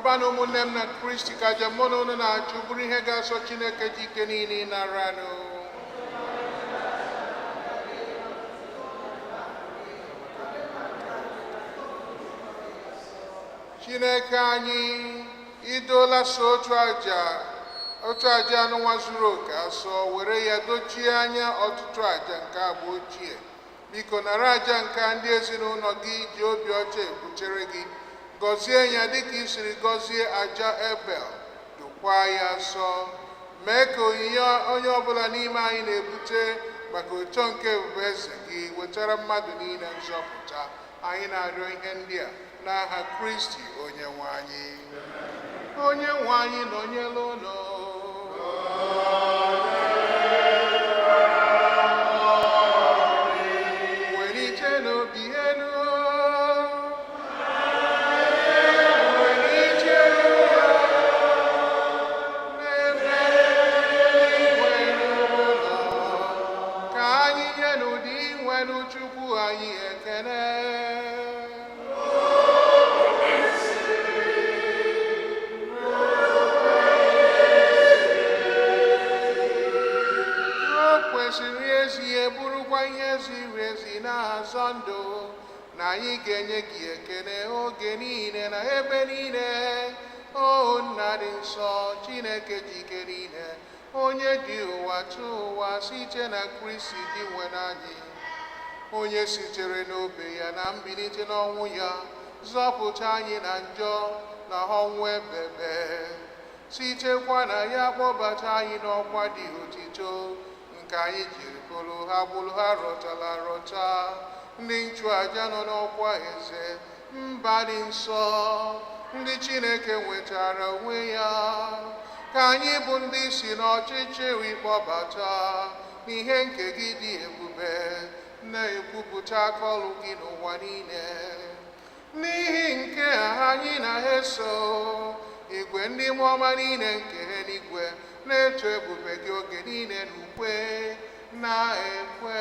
papa na ụmụnne m na Kristi ka aja mụ na unu na-achụ bụrụ ihe ga-asọ Chineke ji ike niile ịnaranụ. Chineke anyị idola so otu aja anụnwa zuru oke asọ were ya dochie anya ọtụtụ aja nke agba ochie. Biko nara aja nke ndị ezinụlọ gị ji obi ọcha ebutere gị, gọzie ya dịka i siri gọzie aja Ebel, dokwa ya asọ. Mee ka onyinye onye ọbụla n'ime anyị na-ebute maka uto nke ebube eze gị wetara mmadụ niile nzọpụta. Anyị na-arịọ ihe ndị a n'aha Kristi onye nwe anyị. Onye nwe anyị nọnyere unu. Welite n'obi elu. Welite n'ebe igwe n'ụlọ. Ka anyị nye n'ụdị nwere Chukwu anyị ekele. Kwesịrị ezi bụrụkwa ihe ziri ezi na-azọ ndụ, na anyị ga-enye gị ekele oge niile na ebe niile. O nna dị nsọ, Chineke ji ike niile, onye dị ụwa tụọ ụwa site na Kristi dị nwere anyị, onye sitere n'obe ya na mbilite n'ọnwụ ya zọpụta anyị na njọ na ọnwụ ebebe, sitekwa na ya kpọbata anyị n'ọkwa dị otito nke anyị jiri bụrụ ha rọtara arọta, ndị nchụaja nọ n'ọkwa eze mba dị nsọ, ndị Chineke nwetara onwe ya, ka anyị bụ ndị si n'ọchịchịrị kpọbata n'ihe nke gị dị ebube, na-ekwupụta aka ọrụ gị n'ụwa niile. N'ihi nke a anyị na-eso igwe ndị mmụọ ọma niile nke eluigwe na-eto ebube gị oge niile n'ukwe na-ekwe.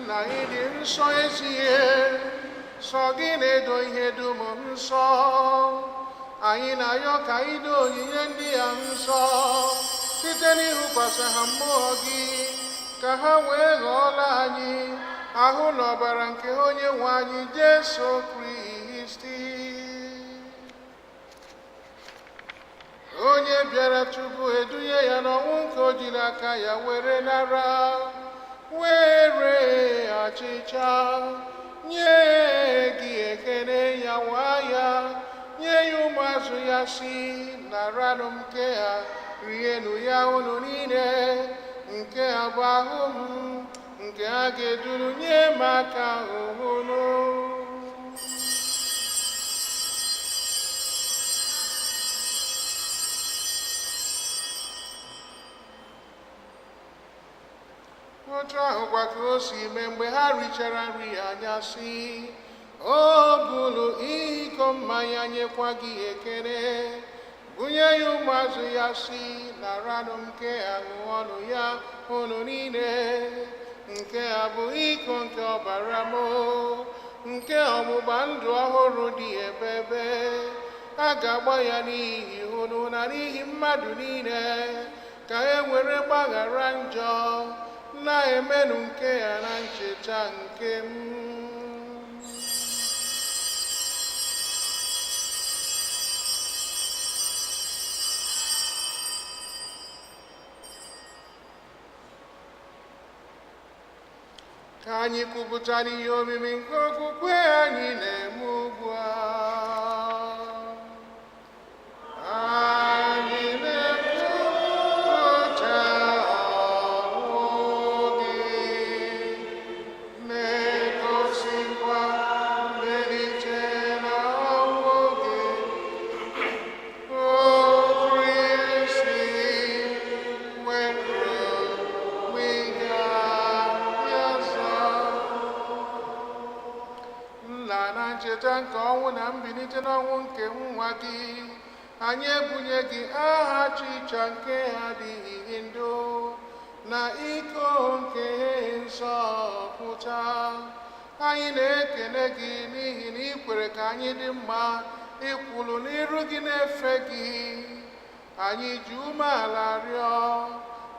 Na ịdị nsọ ezie, sọ gị na-edo ihe dum nsọ. Anyị na-arịọ ka ido onyinye ndị a nsọ site n'ịhụkwasị ha mmụọ gị, ka ha wee ghọọla anyị ahụ na ọbara nke onye nwe anyị Jesu Kristi, onye bịara tupu edunye ya n'ọnwụ nke o jiri aka ya were nara, were achịcha nye gị ekele ya, waa ya nye ya ụmụazụ ya, si naranụ nke ha rienụ ya unu niile, nke a bụ ahụ m nke a ga-eduru nye m aka ahụhụ. Otu ahụkwa ka o si mee mgbe ha richara nri anyasị, o buru iko mmanya nyekwa gị ekele, bunye ya ụmụazụ ya si, naranụ nke aṅụ ọnụ ya unu niile, nke a bụ iko nke ọbara m, nke ọgbụgba ndụ ọhụrụ dị ebebe, a ga-agba ya n'ihi unu na n'ihi mmadụ niile, ka e were gbaghara njọ, na-emenụ nke ya na ncheta nke m. Ka anyị kwupụtara ihe omimi nke okwukwe anyị na-eme ugbu a. Anyị na-ekwupụta ọnwụ gị, na-egosikwa mmelite na ọnwụ gị, o Kristi, were na ncheta nke ọnwụ na mbilite n'ọnwụ nke nwa gị, anyị ebunye gị aha ọchịchọ nke adịghị ndụ na iko nke nzọpụta. Anyị na-ekele gị n'ihi na ị kwere ka anyị dị mma ịkwụlụ n'iru gị na-efe gị. Anyị ji umeala rịọ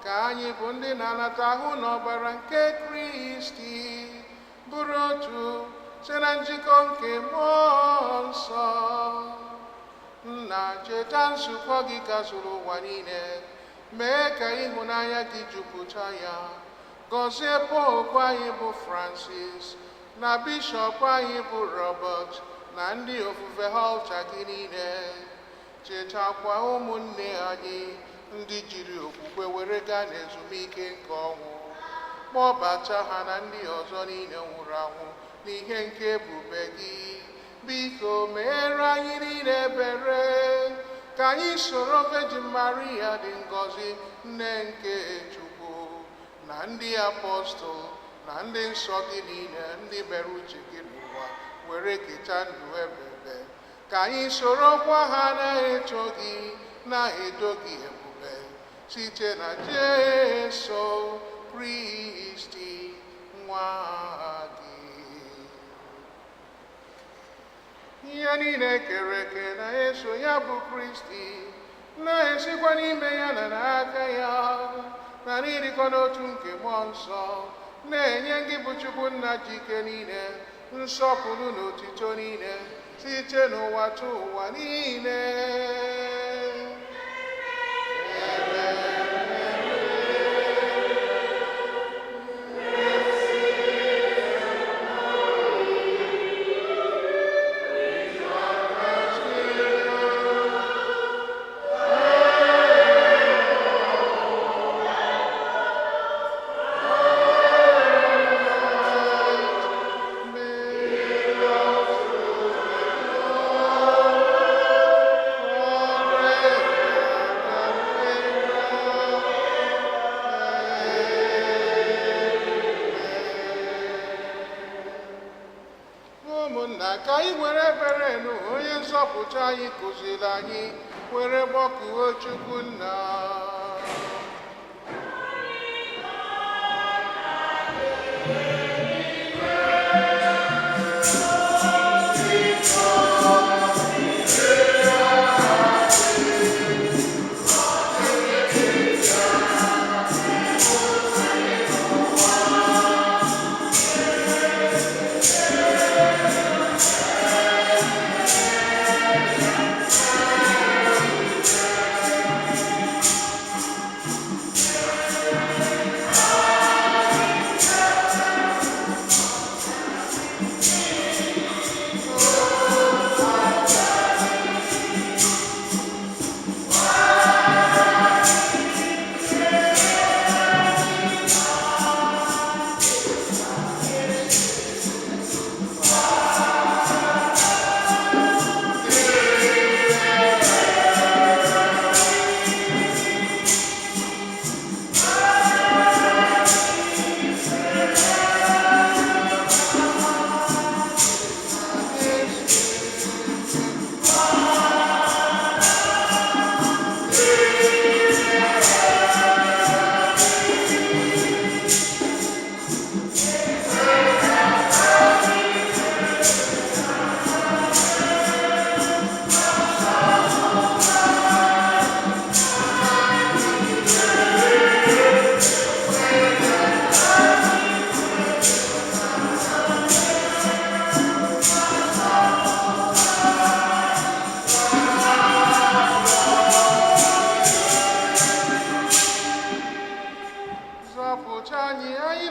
ka anyị bụ ndị na-anata ahụ n'ọbara nke Kristi bụrụ otu site na njikọ nke mmụọ nsọ. Nna, cheta nzukọ gị gazuru ụwa niile, mee ka ịhụnanya gị jupụta ya. Gọzie Pope anyị bụ Francis na Bishọp anyị bụ Robert na ndị ofufe altar gị niile. Chetakwa ụmụnne anyị ndị jiri okwukwe were gaa n'ezumike nke ọnwụ, kpọbata ha na ndị ọzọ niile nwụrụ anwụ n'ihe nke ebube gị. Biko meere anyị niile ebere, ka anyị soro Virgin Maria dị ngọzi, nne nke Chukwu, na ndị apọstọl na ndị nsọ gị niile ndị mere uche gị n'ụwa were keta ndụ ebebe. Ka anyị sorokwa ha na-eto gị na-edo gị ebube site na Jesu Kristi nwa gị. Ihe niile kere eke na-eso ya bụ Kristi, na-esikwa n'ime ya na n'aka ya, na n'ịdịkọ n'otu nke mmụọ nsọ, na-enye gị bụ Chukwu Nna ji ike niile, nsọpụrụ na otito niile, site n'ụwa tụ ụwa niile. Ka anyị were ebere nụ onye nzọpụta anyị kụziri anyị, were gbọkuo Chukwu Nna.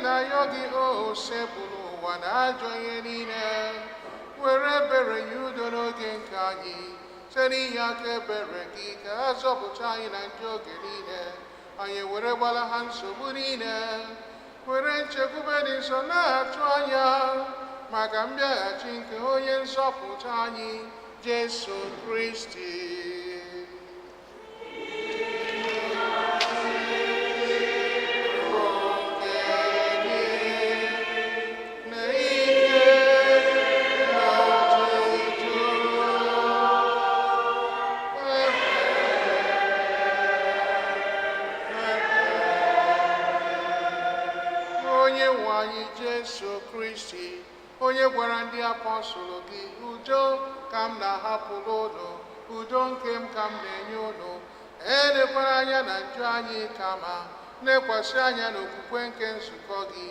na-ayọ gị o sepụrụ ụwa na ajọ ihe niile, were ebere ya udo n'oge nke anyị, site n'ihi aka ebere gị ka ha zọpụta anyị na njọ oge niile, anyị were gbala ha nsogbu niile, were nchekwube dị nsọ na-atụ anya maka mbịaghachi nke onye nzọpụta anyị Jesu Kristi. Jesu Kristi, onye gwara ndị apọstụl gị, udo ka m na-ahapụrụ ụlọ, udo nke m ka m na-enye ụlọ, elekwara anya na njọ anyị kama lekwasị anya n'okwukwe nke nzukọ gị,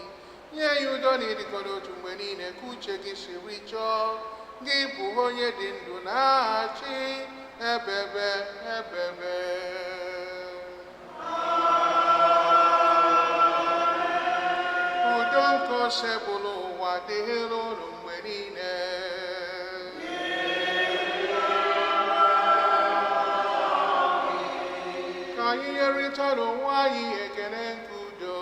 nye ya udo na ịdịkọ n'otu mgbe niile ka uche gị siri chọọ. Gị bụ onye dị ndụ na-achị ebebe ebebe. Udo nke osebụlụ ụwa dịrị unu mgbe niile. Ka anyị nyerịta n'onwe anyị ekele nke udo.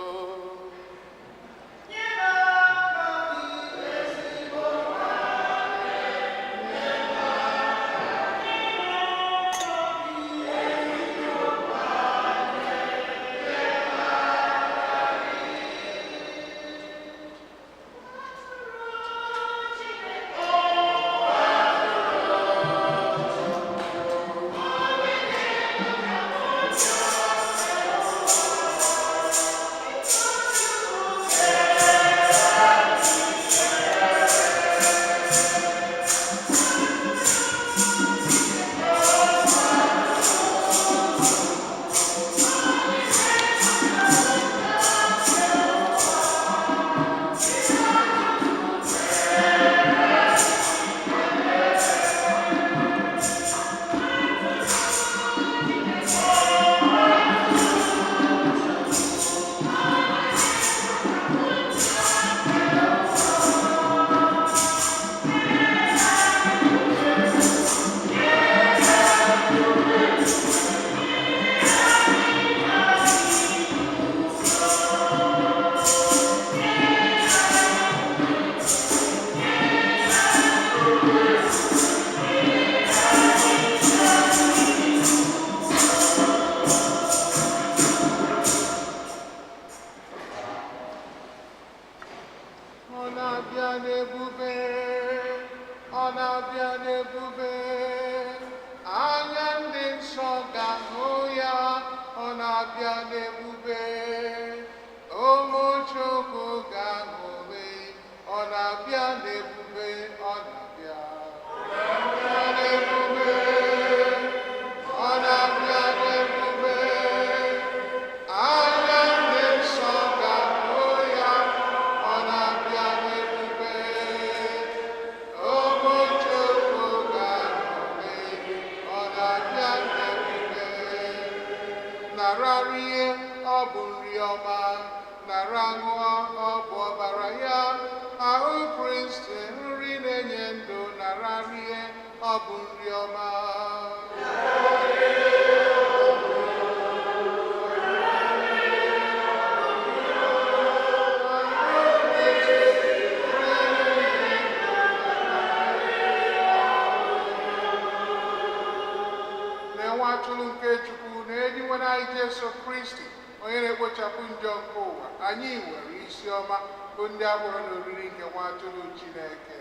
Jesu Kristi, onye na-ekpochapụ njọ nke ụwa, anyị nwere isi ọma bụ ndị agbụrụ n'oriri nke nwa atụrụ Chineke.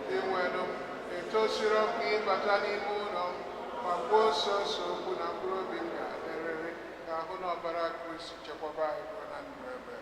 Ndị nwere etosiri m ka ịbata n'ime ụlọ m, ma kwuo sọsọ okwu na mkpụrụ obi m ga-adịrịrị ka ahụ na ọbara Kristi chekwaba anyị ruo na ndụ ebe.